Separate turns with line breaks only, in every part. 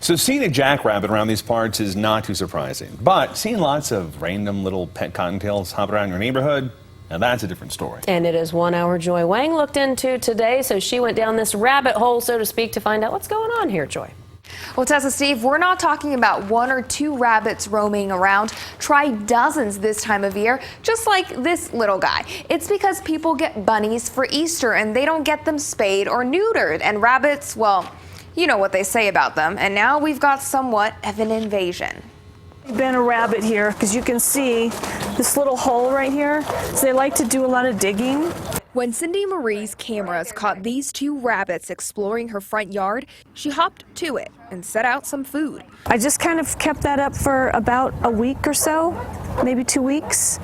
So seeing a jackrabbit around these parts is not too surprising, but seeing lots of random little pet cottontails hopping around your neighborhood, now that's a different story.
And it is 1 hour Joy Wang looked into today, so she went down this rabbit hole, so to speak, to find out what's going on here, Joy.
Well, Tessa, Steve, we're not talking about 1 or 2 rabbits roaming around. Try dozens this time of year, just like this little guy. It's because people get bunnies for Easter and they don't get them spayed or neutered. And rabbits, well, you know what they say about them. And now we've got somewhat of an invasion.
Been a rabbit here because you can see this little hole right here. So they like to do a lot of digging.
When Cindy Marie's cameras caught these 2 rabbits exploring her front yard, she hopped to it and set out some food.
I just kind of kept that up for about a week or so, maybe 2 weeks.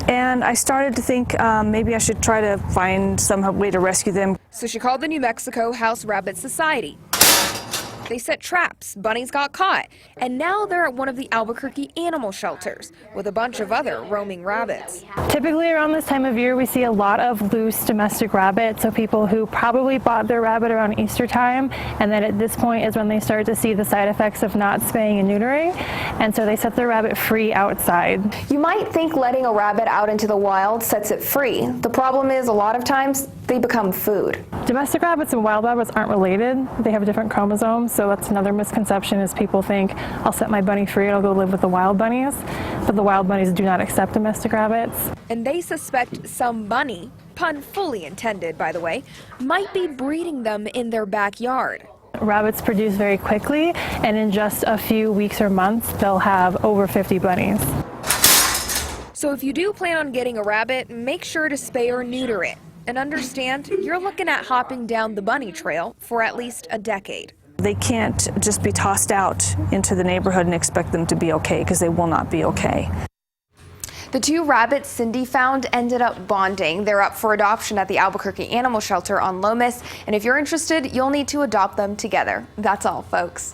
And I started to think maybe I should try to find some way to rescue them.
So she called the New Mexico House Rabbit Society. They set traps, bunnies got caught, and now they're at one of the Albuquerque animal shelters with a bunch of other roaming rabbits.
Typically around this time of year we see a lot of loose domestic rabbits, so people who probably bought their rabbit around Easter time, and then at this point is when they start to see the side effects of not spaying and neutering, and so they set their rabbit free outside.
You might think letting a rabbit out into the wild sets it free. The problem is a lot of times they become food.
Domestic rabbits and wild rabbits aren't related. They have different chromosomes, so that's another misconception is people think I'll set my bunny free and I'll go live with the wild bunnies, but the wild bunnies do not accept domestic rabbits.
And they suspect some bunny, pun fully intended by the way, might be breeding them in their backyard.
Rabbits produce very quickly, and in just a few weeks or months they'll have over 50 bunnies.
So if you do plan on getting a rabbit, make sure to spay or neuter it. And understand, you're looking at hopping down the bunny trail for at least a decade.
They can't just be tossed out into the neighborhood and expect them to be okay, because they will not be okay.
The 2 rabbits Cindy found ended up bonding. They're up for adoption at the Albuquerque Animal Shelter on Lomas. And if you're interested, you'll need to adopt them together. That's all, folks.